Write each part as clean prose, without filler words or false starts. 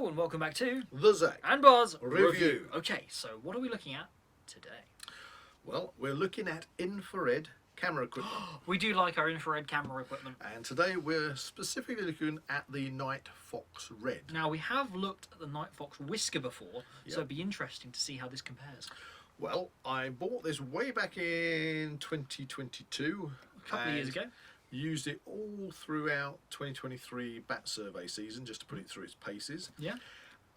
Hello and welcome back to The Zak and Buzz Review. Okay, so what are we looking at today? Well, we're looking at infrared camera equipment. We do like our infrared camera equipment. And today we're specifically looking at the Nightfox Red. Now we have looked at the Nightfox whisker before, so Yep. it'd be interesting to see how this compares. Well, I bought this way back in 2022. A couple of years ago. Used it all throughout 2023 bat survey season just to put it through its paces. Yeah.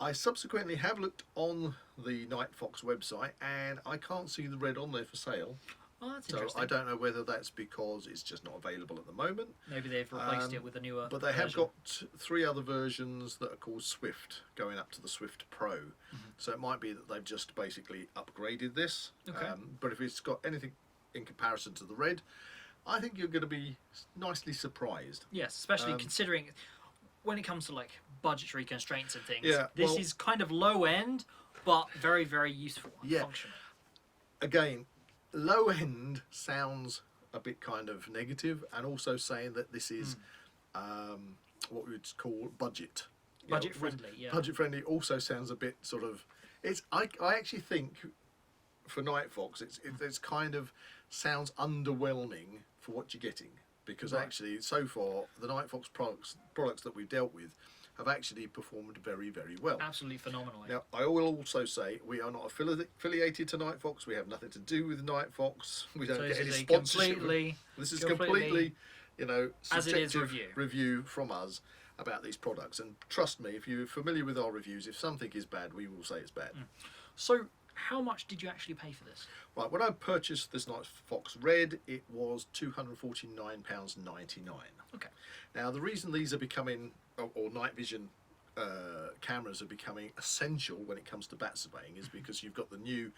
I subsequently have looked on the Nightfox website and I can't see the red on there for sale. Oh, that's So interesting. I don't know whether that's because it's just not available at the moment. Maybe they've replaced it with a newer But they have version. got 3 other versions that are called Swift, going up to the Swift Pro. So it might be that they've just basically upgraded this. Okay. But if it's got anything in comparison to the Red, I think you're going to be nicely surprised. Yes, especially considering when it comes to like budgetary constraints and things. Yeah, this well- is kind of low end, but very, very useful and Yeah. functional. Again, low end sounds a bit kind of negative, and also saying that this is what we would call budget. You know, Budget friendly, yeah. Budget friendly also sounds a bit sort of. I actually think for Nightfox it's kind of sounds underwhelming for what you're getting, because Right. actually so far the Nightfox products that we've dealt with have actually performed very, very well. Absolutely phenomenal. Now, I will also say we are not affiliated to Nightfox. We have nothing to do with Nightfox. We don't So get this any is a sponsorship. completely, This is completely completely, you know, as it is subjective review from us about these products. And trust me, if you're familiar with our reviews, if something is bad, we will say it's bad. So, how much did you actually pay for this? Right, when I purchased this Nightfox Red, it was £249.99. Okay. Now, the reason these are becoming, or night vision cameras are becoming essential when it comes to bat surveying is because you've got the new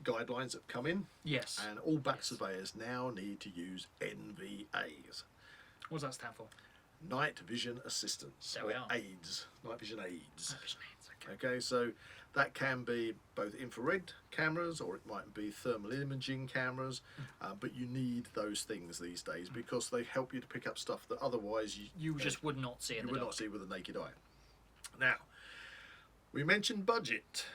guidelines that come in, Yes. and all bat surveyors now need to use NVAs. What does that stand for? Night Vision Assistance, There or we are. aids, Night Vision aids. Okay. Okay, so that can be both infrared cameras or it might be thermal imaging cameras, but you need those things these days because they help you to pick up stuff that otherwise You just would not see in you the would dark. not see with the naked eye. Now, we mentioned budget.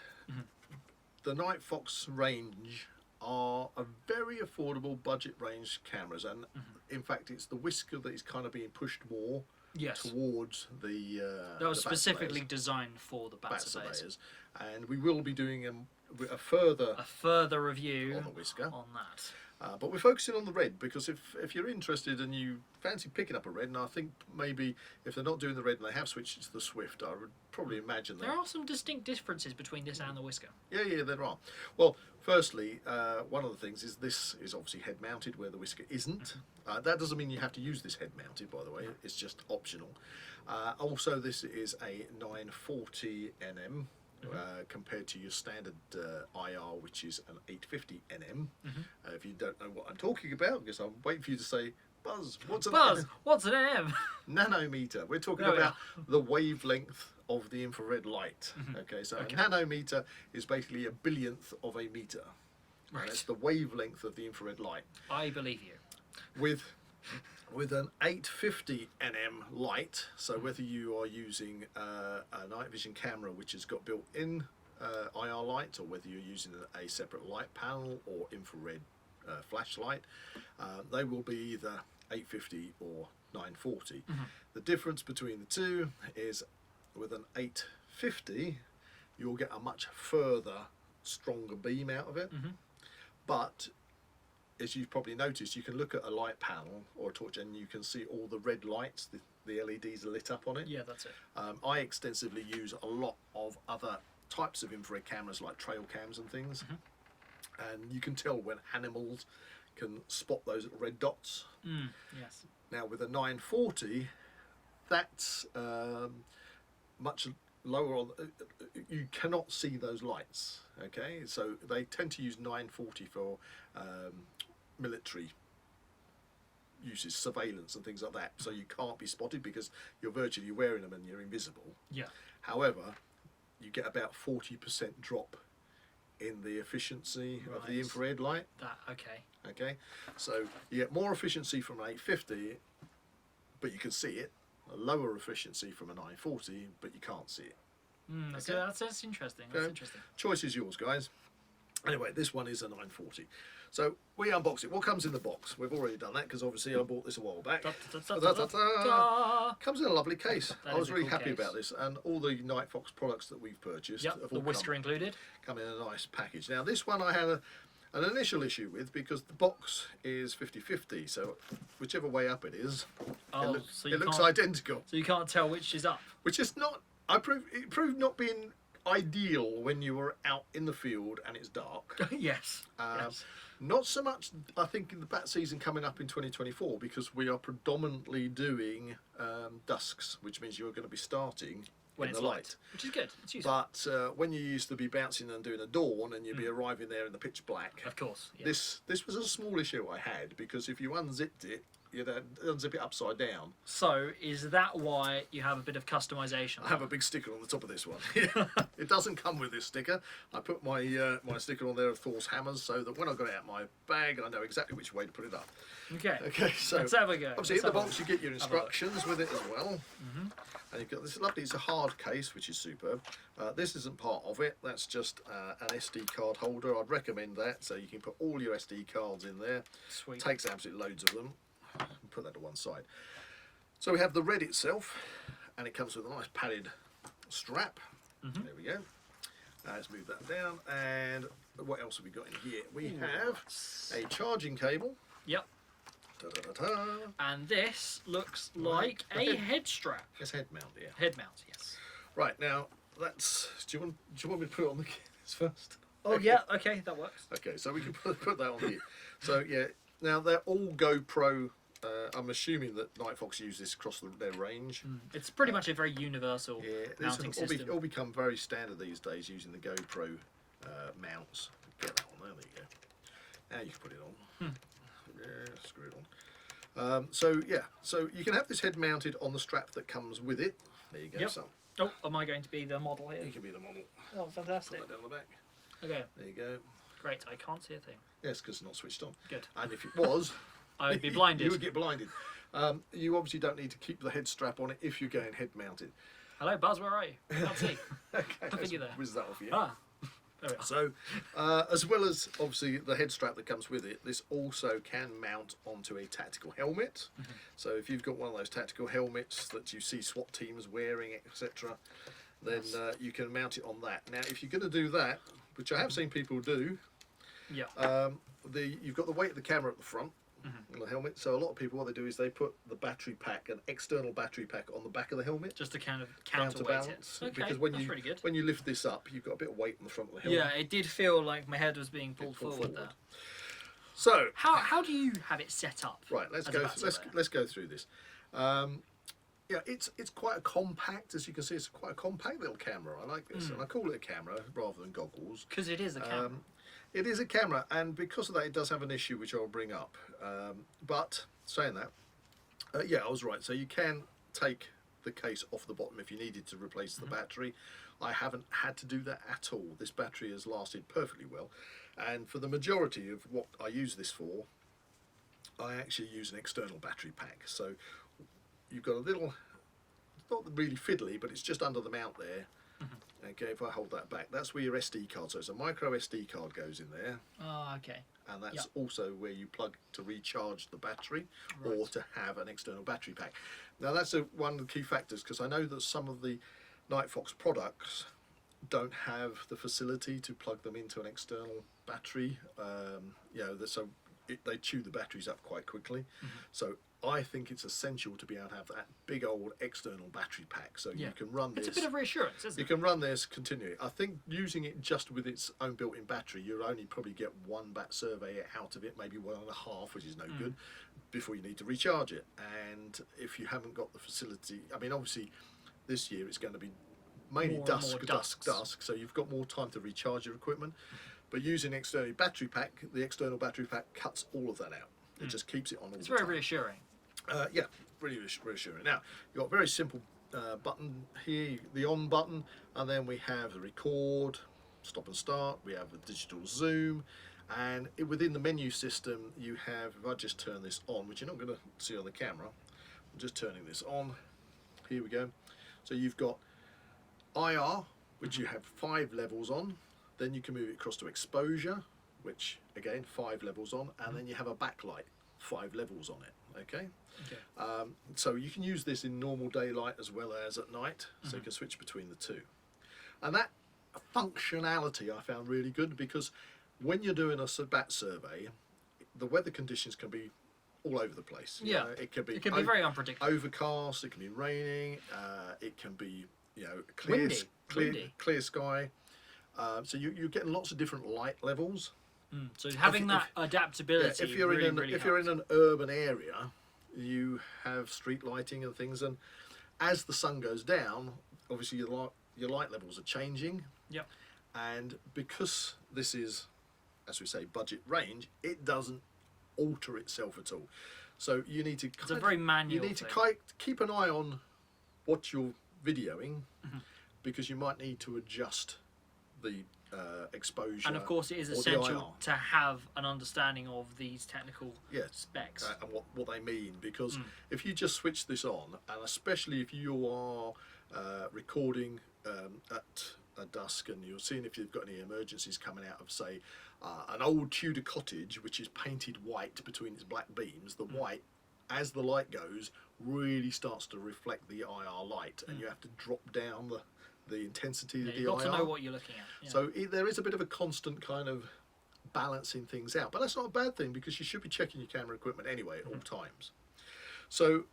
The Nightfox range are a very affordable budget range cameras, and in fact it's the whisker that is kind of being pushed more Yes. towards the That was the bat specifically surveyors, designed for the bat surveyors. and we will be doing a further A further review on the whisker. on that. But we're focusing on the red because if you're interested and you fancy picking up a red, and I think maybe if they're not doing the red and they have switched to the Swift, I would probably imagine There that. are some distinct differences between this and the whisker. Yeah, there are. Well, firstly, one of the things is this is obviously head mounted where the whisker isn't. That doesn't mean you have to use this head mounted, by the way. It's just optional. Also, this is a 940 NM. Compared to your standard IR, which is an 850 NM. If you don't know what I'm talking about, because I'm waiting for you to say, Buzz, what's an Buzz, what's an NM? nanometer? We're talking There we about the wavelength of the infrared light. Okay, so Okay. a nanometer is basically a billionth of a meter. And Right. it's the wavelength of the infrared light. I believe you. With an 850 nm light, so whether you are using a night vision camera which has got built-in IR light, or whether you're using a separate light panel or infrared flashlight, they will be either 850 or 940. The difference between the two is with an 850 you'll get a much further, stronger beam out of it, but as you've probably noticed, you can look at a light panel or a torch and you can see all the red lights, the LEDs are lit up on it. Yeah, that's it. I extensively use a lot of other types of infrared cameras like trail cams and things, and you can tell when animals can spot those red dots. Yes. Now with a 940, that's much lower on. You cannot see those lights. Okay, so they tend to use 940 for military uses, surveillance and things like that. So you can't be spotted because you're virtually wearing them and you're invisible. Yeah. However, you get about 40% drop in the efficiency of the Right. infrared light. That okay. Okay, so you get more efficiency from an 850, but you can see it. A lower efficiency from a 940, but you can't see it. That's interesting. That's interesting. Choice is yours, guys. Anyway, this one is a 940. So we unbox it. What comes in the box? We've already done that because obviously I bought this a while back. Comes in a lovely case. I was really happy about this, and all the Nightfox products that we've purchased have the all whisker included. Come in a nice package. Now this one I had an initial issue with because the box is 50-50, so whichever way up it is, it looks identical. So you can't tell which is up. Which is not. It proved not being ideal when you were out in the field and it's dark. Yes. Yes. Not so much, I think, in the bat season coming up in 2024 because we are predominantly doing dusks, which means you're going to be starting when in it's the light, which is good. It's useful. But when you used to be bouncing and doing a dawn and you'd be arriving there in the pitch black, of course. Yeah. This was a small issue I had because if you unzipped it, you'd unzip it upside down. So is that why you have a bit of customization? I have a big sticker on the top of this one. It doesn't come with this sticker. I put my my sticker on there of Thor's hammers so that when I got it out of my bag, I know exactly which way to put it up. Okay. Okay. So let's have a go. Obviously, in the box you get your instructions with it as well. And you've got this lovely. It's a hard case, which is superb. This isn't part of it. That's just an SD card holder. I'd recommend that, so you can put all your SD cards in there. Sweet. Takes absolutely loads of them. Put that to one side. So we have the red itself, and it comes with a nice padded strap. There we go. Let's move that down. And what else have we got in here? We have a charging cable. Yep. And this looks like a head strap. It's head mount, yeah. Head mount, yes. Right, now that's. Do you want me to put it on the case first? Oh yeah, okay, that works. Okay, so we can put that on here. So yeah, now they're all GoPro. I'm assuming that Nightfox use this across their range. It's pretty much a very universal mounting system. All become very standard these days using the GoPro mounts. Get that on there. There you go. Now you can put it on. Yeah, screw it on. So you can have this head mounted on the strap that comes with it. There you go. Yep. So oh, am I going to be the model here? you can be the model. Oh, fantastic. Put that down the back. Okay. There you go. Great. I can't see a thing. Yes, because it's not switched on. Good. And if it was, I would be blinded. You would get blinded. You obviously don't need to keep the head strap on it if you're going head mounted. Hello, Buzz. Where are you? I can't see. Okay, I think you're there. Whiz that off you. Ah. There we are. So, as well as obviously the head strap that comes with it, this also can mount onto a tactical helmet. So if you've got one of those tactical helmets that you see SWAT teams wearing, etc., then you can mount it on that. Now, if you're going to do that, which I have seen people do, you've got the weight of the camera at the front on the helmet. So a lot of people, what they do is they put the battery pack, an external battery pack, on the back of the helmet. Just to kind of counterweight it. Okay, because when that's pretty good. When you lift this up, you've got a bit of weight on the front of the helmet. Yeah, it did feel like my head was being pulled forward there. So how do you have it set up? Right, let's go through this. Yeah, it's quite a compact, as you can see. It's quite a compact little camera. I like this, and I call it a camera rather than goggles. Because it is a camera. It is a camera, and because of that, it does have an issue which I'll bring up. But saying that, yeah, I was right. So you can take the case off the bottom if you needed to replace the battery. I haven't had to do that at all. This battery has lasted perfectly well, and for the majority of what I use this for, I actually use an external battery pack. So you've got a little, not really fiddly, but it's just under the mount there. Okay, if I hold that back, that's where your SD card, so it's a micro SD card goes in there. Oh, okay. And that's also where you plug to recharge the battery or to have an external battery pack. Now that's one of the key factors, because I know that some of the Nightfox products don't have the facility to plug them into an external battery. So they chew the batteries up quite quickly. So I think it's essential to be able to have that big old external battery pack, so you can run this. It's a bit of reassurance, isn't it? You can run this continually. I think using it just with its own built-in battery, you'll only probably get one bat survey out of it, maybe 1.5, which is no good, before you need to recharge it. And if you haven't got the facility, I mean, obviously this year it's going to be mainly dusk, so you've got more time to recharge your equipment. But using the external battery pack cuts all of that out. It just keeps it on all the time. It's very reassuring. Yeah, really reassuring. Now, you've got a very simple button here, the on button, and then we have the record, stop and start, we have a digital zoom, and within the menu system you have, if I just turn this on, which you're not going to see on the camera, I'm just turning this on, here we go. So you've got IR, which you have 5 levels on. Then you can move it across to exposure, which again 5 levels on, and then you have a backlight, 5 levels on it. Okay. So you can use this in normal daylight as well as at night, so you can switch between the two. And that functionality I found really good, because when you're doing a bat survey, the weather conditions can be all over the place. You know, it can be very unpredictable. Overcast, it can be raining, it can be, you know, clear sky. So you're getting lots of different light levels. So having that adaptability. If you're in an urban area, you have street lighting and things, and as the sun goes down, obviously your light levels are changing. Yep. And because this is, as we say, budget range, it doesn't alter itself at all. So you need to it's a very manual you need to keep an eye on what you're videoing, because you might need to adjust the exposure. And of course it is essential to have an understanding of these technical specs. And what they mean, because if you just switch this on, and especially if you are recording at dusk and you're seeing if you've got any emergencies coming out of, say, an old Tudor cottage which is painted white between its black beams, the white, as the light goes, really starts to reflect the IR light, and you have to drop down the intensity of the IR. You've got to know what you're looking at. So there is a bit of a constant kind of balancing things out, but that's not a bad thing, because you should be checking your camera equipment anyway at all times. So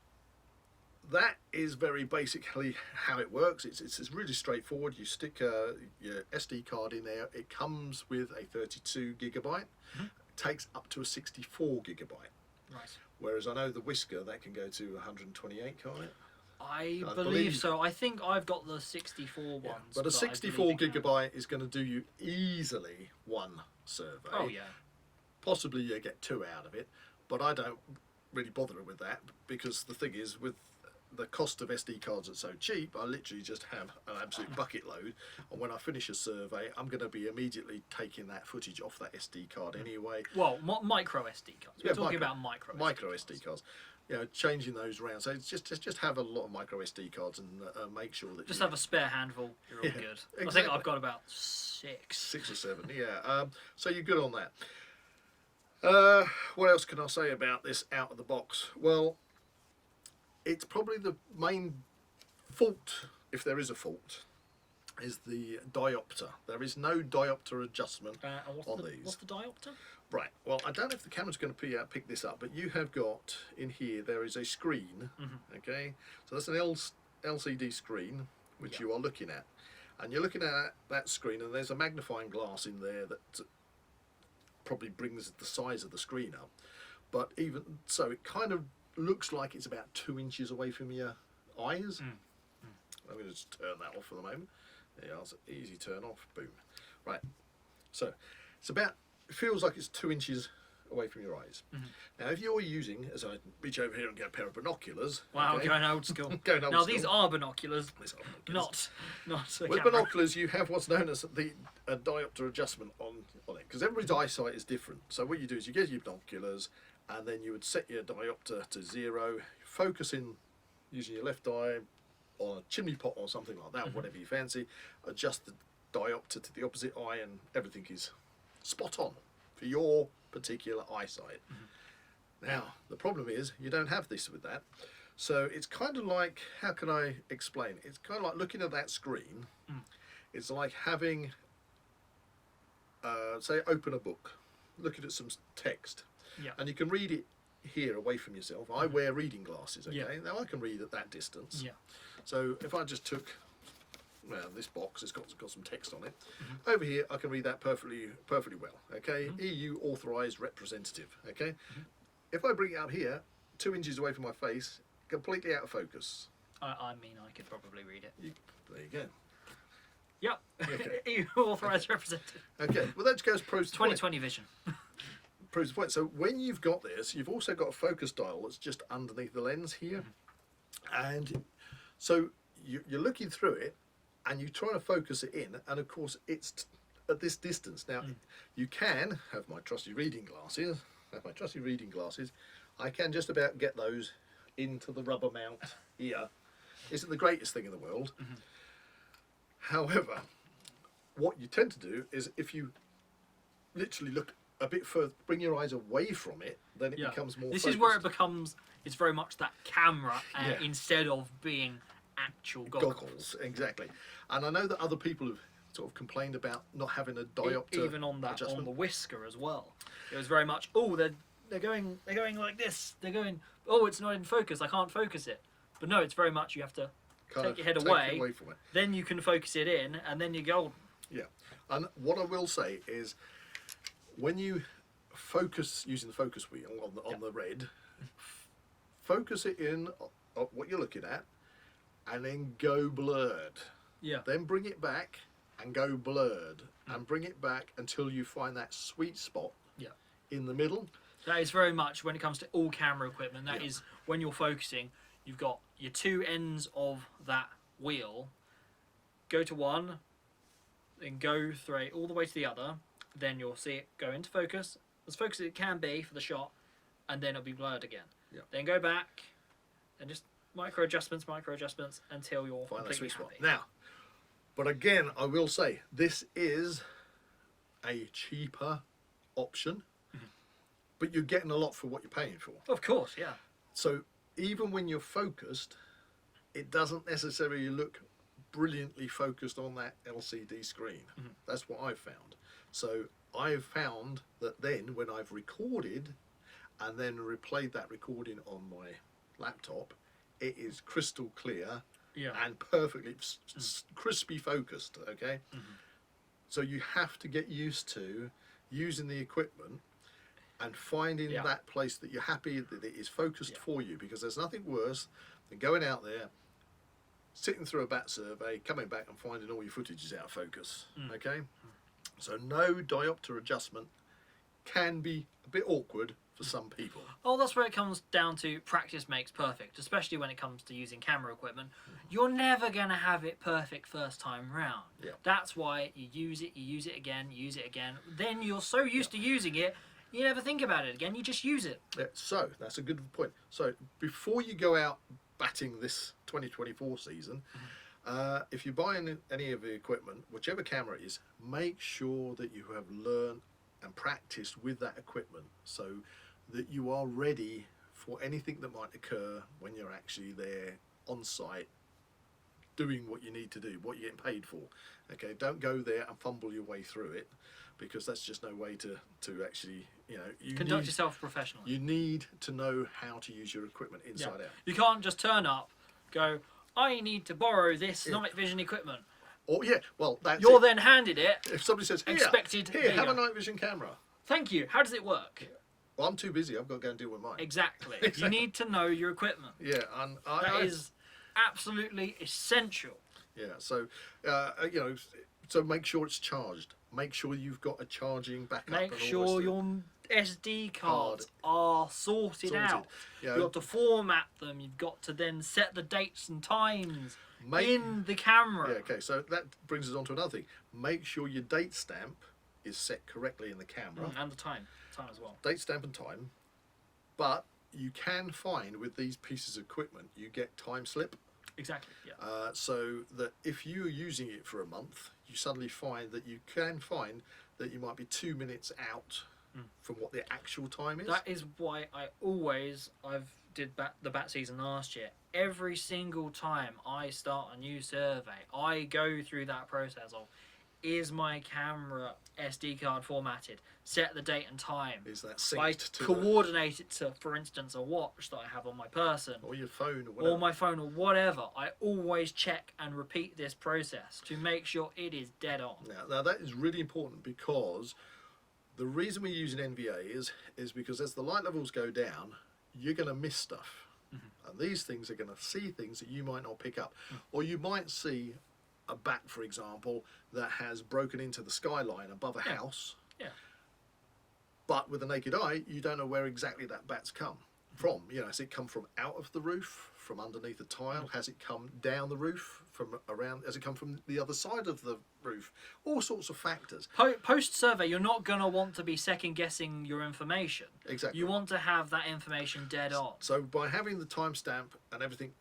that is very basically how it works. It's really straightforward. You stick your SD card in there. It comes with a 32 gigabyte. It takes up to a 64 gigabyte. Right. Whereas I know the Whisker, that can go to 128, can't it? I believe so. I think I've got the 64 ones. But a 64 gigabyte is going to do you easily one survey. Oh yeah. Possibly you get 2 out of it, but I don't really bother with that, because the thing is, with the cost of SD cards are so cheap, I literally just have an absolute bucket load, and when I finish a survey, I'm going to be immediately taking that footage off that SD card anyway. Well, micro SD cards. We're talking about micro SD cards. You know, changing those around. So it's just have a lot of micro SD cards, and make sure that have a spare handful. You're all good. Exactly. I think I've got about 6 or 7. Yeah. So you're good on that. What else can I say about this out of the box? Well, it's probably the main fault, if there is a fault, is the diopter. There is no diopter adjustment on these. What's the diopter? Right, well, I don't know if the camera's going to pick this up, but you have got, in here, there is a screen, okay? So that's an LCD screen, which you are looking at. And you're looking at that screen, and there's a magnifying glass in there that probably brings the size of the screen up. But even so, it kind of looks like it's about 2 inches away from your eyes. I'm going to just turn that off for the moment. Yeah, it's an easy turn off. Boom. Right. So it feels like it's 2 inches away from your eyes. Now, if you're using, as I reach over here and get a pair of binoculars. Wow, okay, going old school. These are binoculars. Not with binoculars, you have what's known as a diopter adjustment on it, because everybody's eyesight is different. So what you do is you get your binoculars, and then you would set your diopter to 0, focus in using your left eye on a chimney pot or something like that, whatever you fancy, adjust the diopter to the opposite eye, and everything is spot on for your particular eyesight. Now, the problem is you don't have this with that. So it's kind of like, how can I explain? It's kind of like looking at that screen. It's like having, say, open a book, looking at some text. And you can read it here away from yourself. I wear reading glasses, okay? Now I can read at that distance. So if I just took, well, this box has got some text on it. Over here, I can read that perfectly well, okay? EU authorised representative, okay? If I bring it up here, 2 inches away from my face, completely out of focus. I mean, I could probably read it. There you go. Yep. Okay. EU authorised representative. Okay, well that just goes pros to 2020 vision. Proves the point. So when you've got this, you've also got a focus dial that's just underneath the lens here, and so you're looking through it, and you're trying to focus it in, and of course it's at this distance. Now you can have my trusty reading glasses. I can just about get those into the rubber mount here. Isn't the greatest thing in the world. However, what you tend to do is if you literally look a bit further, bring your eyes away from it, then it becomes more This focused. is where it becomes, it's very much that camera Yeah. instead of being actual goggles. Exactly. And I know that other people have sort of complained about not having a diopter Even on that, adjustment. on the whisker as well. It was very much, oh, they're going like this. They're going, oh, it's not in focus. I can't focus it. But no, it's very much you have to take your head away from it. Then you can focus it in, and then you're golden. Yeah. And what I will say is, when you focus using the focus wheel on the red, focus it in on what you're looking at, and then go blurred. Yeah. Then bring it back and go blurred, and bring it back until you find that sweet spot. Yeah. In the middle. That is very much when it comes to all camera equipment. That is when you're focusing. You've got your two ends of that wheel. Go to one, then go through all the way to the other. Then you'll see it go into focus, as focused as it can be for the shot, and then it'll be blurred again. Yeah. Then go back, and just micro adjustments until you're Find that completely sweet spot. happy. Now, but again, I will say this is a cheaper option, but you're getting a lot for what you're paying for. Of course, yeah. So even when you're focused, it doesn't necessarily look brilliantly focused on that LCD screen. That's what I've found. So I've found that then when I've recorded and then replayed that recording on my laptop, it is crystal clear and perfectly crispy focused, okay? So you have to get used to using the equipment and finding that place that you're happy that it is focused for you, because there's nothing worse than going out there, sitting through a bat survey, coming back and finding all your footage is out of focus, okay? So no diopter adjustment can be a bit awkward for some people. Oh, that's where it comes down to practice makes perfect, especially when it comes to using camera equipment. You're never going to have it perfect first time round. That's why you use it again, use it again. Then you're so used to using it, you never think about it again, you just use it. So, that's a good point. So, before you go out batting this 2024 season, if you're buying any of the equipment, whichever camera it is, make sure that you have learned and practiced with that equipment so that you are ready for anything that might occur when you're actually there on site doing what you need to do, what you're getting paid for. Okay, don't go there and fumble your way through it, because that's just no way to actually, you conduct yourself professionally. You need to know how to use your equipment inside out. You can't just turn up, go, I need to borrow this night vision equipment. Or that's You're then handed it. If somebody says, here, have a night vision camera. Thank you. How does it work? Well, I'm too busy. I've got to go and deal with mine. Exactly. You need to know your equipment. Yeah, and that is absolutely essential. Yeah. So, so make sure it's charged. Make sure you've got a charging backup. Make sure your SD cards are sorted out. You've got to format them. You've got to then set the dates and times in the camera. Yeah, okay, so that brings us on to another thing. Make sure your date stamp is set correctly in the camera. And the time as well. Date stamp and time. But you can find with these pieces of equipment, you get time slip. Exactly, yeah. So that if you're using it for a month, you suddenly find that you might be 2 minutes out from what the actual time is. That is why I've did the bat season last year. Every single time I start a new survey, I go through that process of, is my camera SD card formatted? Set the date and time. Is that synced I to coordinate it to, for instance, a watch that I have on my person. Or your phone or whatever. Or my phone or whatever. I always check and repeat this process to make sure it is dead on. Now that is really important, because the reason we're using NVA is because as the light levels go down, you're going to miss stuff. And these things are going to see things that you might not pick up. Or you might see a bat, for example, that has broken into the skyline above a house. Yeah. But with the naked eye, you don't know where exactly that bat's come from. Has it come from out of the roof, from underneath the tile? Has it come down the roof, from around? Has it come from the other side of the roof? All sorts of factors. Post-survey, you're not going to want to be second-guessing your information. Exactly. You want to have that information dead on. So by having the timestamp and everything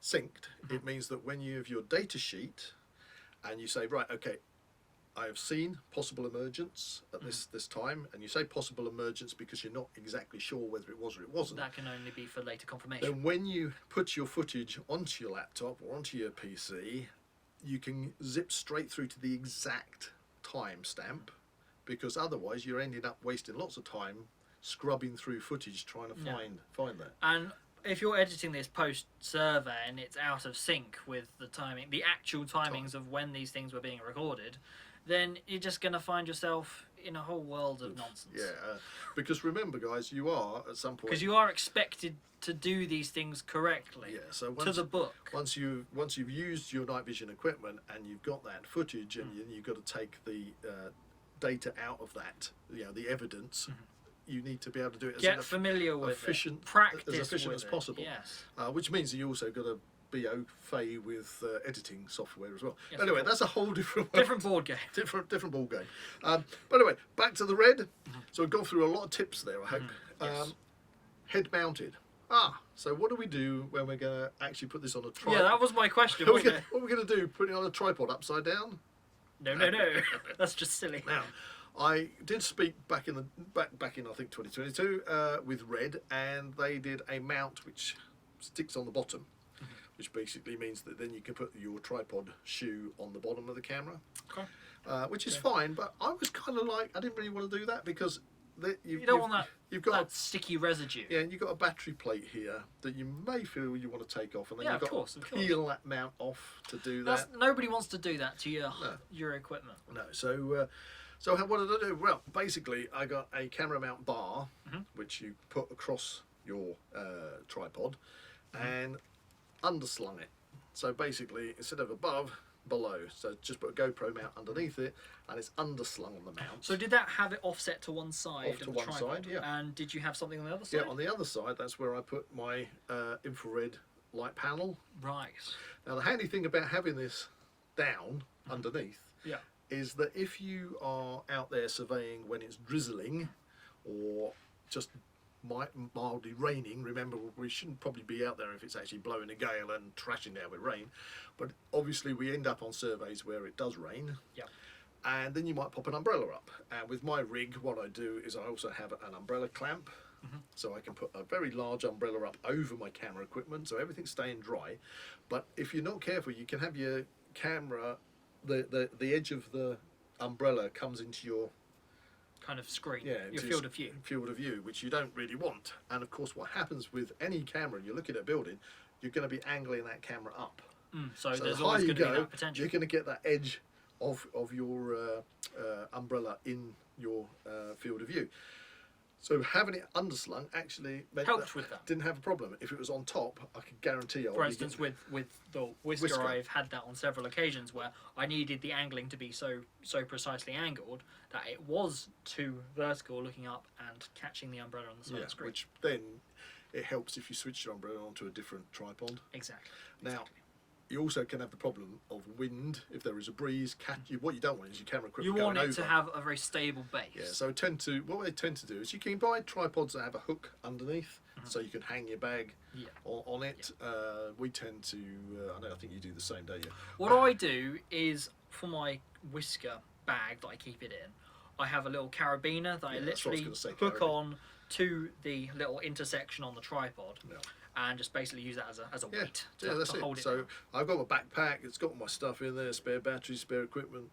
synced, it means that when you have your data sheet and you say, right, okay, have seen possible emergence at this time, and you say possible emergence because you're not exactly sure whether it was or it wasn't. That can only be for later confirmation. Then when you put your footage onto your laptop or onto your PC, you can zip straight through to the exact timestamp, because otherwise you're ending up wasting lots of time scrubbing through footage trying to find that. And if you're editing this post survey and it's out of sync with the timing, the actual timings of when these things were being recorded, then you're just going to find yourself in a whole world of nonsense. Yeah, because remember, guys, you are at some point, because you are expected to do these things correctly. Yeah, so to the book. Once you've used your night vision equipment and you've got that footage, and you've got to take the data out of that, the evidence. You need to be able to do it Get familiar with efficient, it. Practice as efficient with as possible. Yes. Which means you also got to be au fait with editing software as well. Yes, anyway, that's a whole different board game. Different ball game. But anyway, back to the red. So we've gone through a lot of tips there, I hope. Yes. Head mounted. So what do we do when we're going to actually put this on a tripod? Yeah, that was my question. What are we going to do? Put it on a tripod upside down? No. That's just silly. Now, I did speak back in I think 2022 with Red, and they did a mount which sticks on the bottom, which basically means that then you can put your tripod shoe on the bottom of the camera, which is fine. But I was kind of like, I didn't really want to do that because you don't want that. You've got that sticky residue. Yeah, and you've got a battery plate here that you may feel you want to take off, and then you've got to peel that mount off to do that. Nobody wants to do that to your equipment. No, so what did I do? Well, basically, I got a camera mount bar, which you put across your tripod, and underslung it. So basically, instead of above, below. So just put a GoPro mount underneath it, and it's underslung on the mount. So did that have it offset to one side? Off to one side, yeah. And did you have something on the other side? Yeah, on the other side, that's where I put my infrared light panel. Right. Now, the handy thing about having this down underneath is that if you are out there surveying when it's drizzling or just mildly raining, remember we shouldn't probably be out there if it's actually blowing a gale and trashing down with rain, but obviously we end up on surveys where it does rain, and then you might pop an umbrella up. And with my rig, what I do is I also have an umbrella clamp, so I can put a very large umbrella up over my camera equipment so everything's staying dry. But if you're not careful, you can have your camera, the edge of the umbrella comes into your kind of screen, your field of view, which you don't really want. And of course, what happens with any camera, you're looking at a building, you're going to be angling that camera up. So there's always going to be that potential. You're going to get that edge of your umbrella in your field of view. So having it underslung actually helped with that. Didn't have a problem. If it was on top, I could guarantee. For instance, with the whisker, I've had that on several occasions where I needed the angling to be so precisely angled that it was too vertical, looking up and catching the umbrella on the side of the screen. Which then it helps if you switch your umbrella onto a different tripod. Exactly. Now, you also can have the problem of wind if there is a breeze. What you don't want is your camera equipment going over. You want it to have a very stable base. Yeah, so what I tend to do is you can buy tripods that have a hook underneath, so you can hang your bag on it. We tend to, I think you do the same, don't you? What I do is, for my whisker bag that I keep it in, I have a little carabiner that I literally hook on to the little intersection on the tripod. And just basically use that as a weight to hold it down. I've got my backpack, it's got all my stuff in there, spare batteries, spare equipment,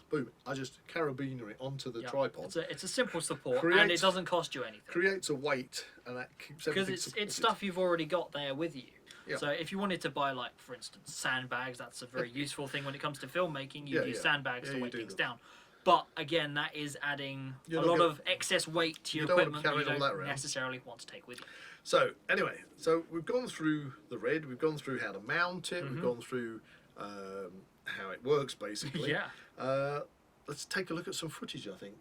boom. I just carabiner it onto the tripod. It's a simple support, and it doesn't cost you anything. Creates a weight, and that keeps everything. Because it's stuff you've already got there with you. So if you wanted to buy, like, for instance, sandbags, that's a very useful thing when it comes to filmmaking. You use sandbags to weigh things down. But again, that is adding a lot of excess weight to your equipment that you don't necessarily want to take with you. So anyway, we've gone through the red, we've gone through how to mount it, we've gone through how it works basically. Let's take a look at some footage, I think.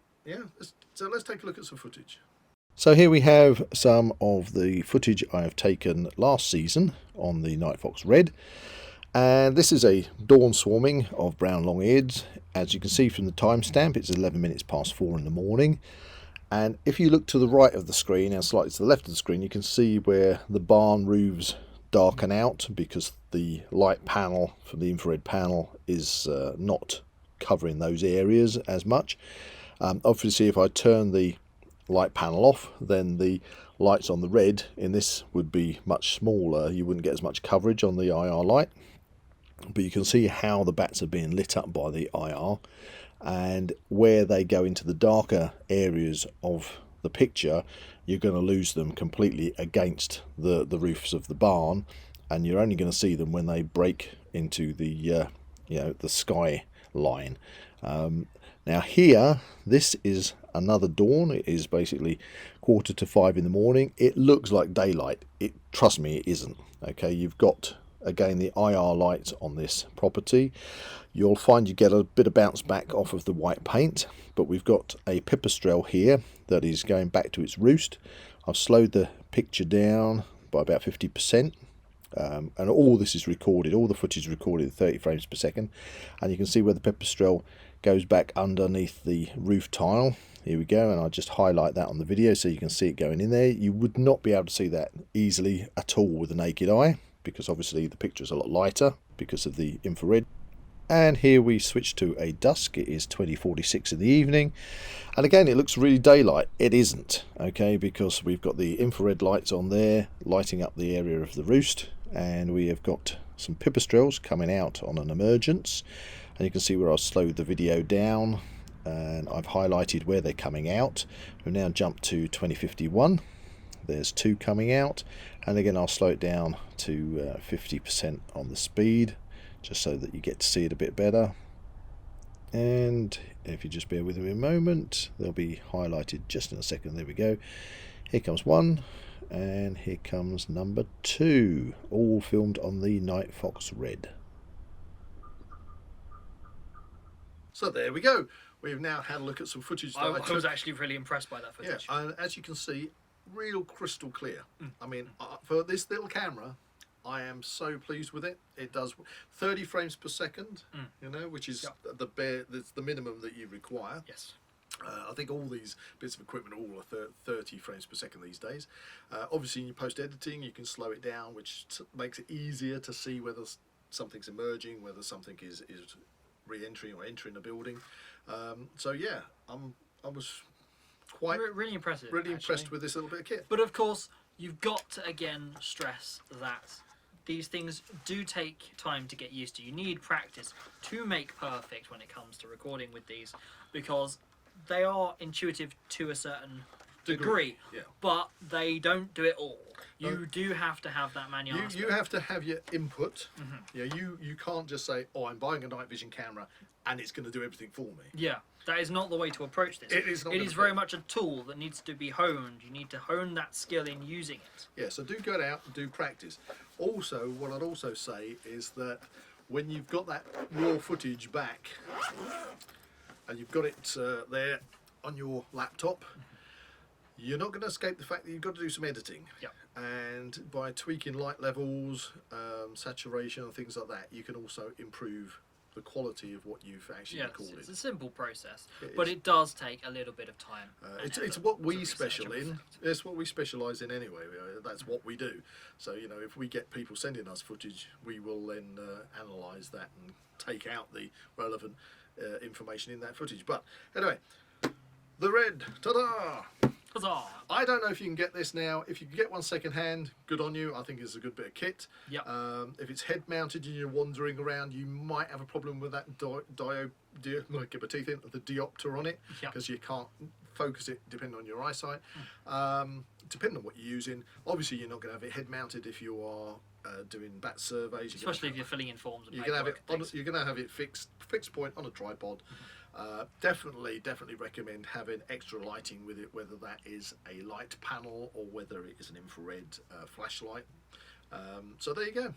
Let's take a look at some footage. So here we have some of the footage I have taken last season on the Nightfox Red. And this is a dawn swarming of brown long-eared. As you can see from the timestamp, it's 11 minutes past 4 in the morning. And if you look to the right of the screen and slightly to the left of the screen, you can see where the barn roofs darken out because the light panel from the infrared panel is not covering those areas as much. Obviously, if I turn the light panel off, then the lights on the red in this would be much smaller. You wouldn't get as much coverage on the IR light, but you can see how the bats are being lit up by the IR, and where they go into the darker areas of the picture, you're going to lose them completely against the roofs of the barn, and you're only going to see them when they break into the the sky line. Now here, this is another dawn. It is basically 4:45 in the morning. It looks like daylight. Trust me, it isn't. Okay, you've got again the IR lights on this property. You'll find you get a bit of bounce back off of the white paint, but we've got a pipistrelle here that is going back to its roost. I've slowed the picture down by about 50%. And all this is recorded, all the footage is recorded at 30 frames per second, and you can see where the pipistrelle goes back underneath the roof tile. Here we go, and I'll just highlight that on the video so you can see it going in there. You would not be able to see that easily at all with the naked eye, because obviously the picture is a lot lighter because of the infrared. And here we switch to a dusk. It is 20:46 in the evening, and again it looks really daylight. It isn't, okay, because we've got the infrared lights on there lighting up the area of the roost, and we have got some pipistrelles coming out on an emergence, and you can see where I've slowed the video down and I've highlighted where they're coming out. We've now jumped to 2051. There's two coming out, and again I'll slow it down to 50% on the speed, just so that you get to see it a bit better. And if you just bear with me a moment, they'll be highlighted just in a second. There we go. Here comes one, and here comes number two, all filmed on the Nightfox Red. So there we go. We've now had a look at some footage. I was actually really impressed by that footage. Yeah, and as you can see, real crystal clear. I mean, for this little camera, I am so pleased with it. It does 30 frames per second, you know, which is that's the minimum that you require. Yes. I think all these bits of equipment all are 30 frames per second these days. Obviously, in your post-editing, you can slow it down, which makes it easier to see whether something's emerging, whether something is re-entering or entering a building. So yeah, I was quite really impressive. Really impressed with this little bit of kit. But of course, you've got to again stress that these things do take time to get used to. You need practice to make perfect when it comes to recording with these, because they are intuitive to a certain degree, but they don't do it all. You do have to have that manual aspect. You have to have your input. Yeah, you can't just say, oh, I'm buying a night vision camera and it's going to do everything for me. Yeah, that is not the way to approach this. It is not. It is very much a tool that needs to be honed. You need to hone that skill in using it. Yeah, so do go out and do practice. Also, what I'd also say is that when you've got that raw footage back and you've got it there on your laptop, you're not going to escape the fact that you've got to do some editing. Yeah. And by tweaking light levels, saturation and things like that, you can also improve the quality of what you've actually recorded. It's a simple process, but it does take a little bit of time. It's what we specialise in. It's what we specialise in anyway. That's what we do. So, you know, if we get people sending us footage, we will then analyse that and take out the relevant information in that footage. But anyway, the Red, ta-da! Huzzah! I don't know if you can get this now. If you can get one second hand, good on you. I think it's a good bit of kit. Yep. If it's head mounted and you're wandering around, you might have a problem with that the diopter on it, because you can't focus it depending on your eyesight. Depending on what you're using. Obviously, you're not going to have it head mounted if you are doing bat surveys. Especially if you're filling in forms. And you're going to have it fixed point on a tripod. Definitely recommend having extra lighting with it, whether that is a light panel or whether it is an infrared flashlight. So there you go.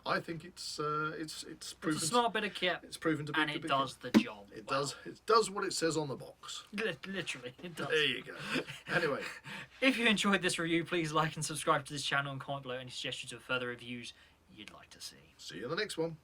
I think it's proven. It's a smart bit of kit. It's proven to be, and it does the job. It does what it says on the box. Literally, it does. There you go. Anyway, if you enjoyed this review, please like and subscribe to this channel and comment below any suggestions of further reviews you'd like to see. See you in the next one.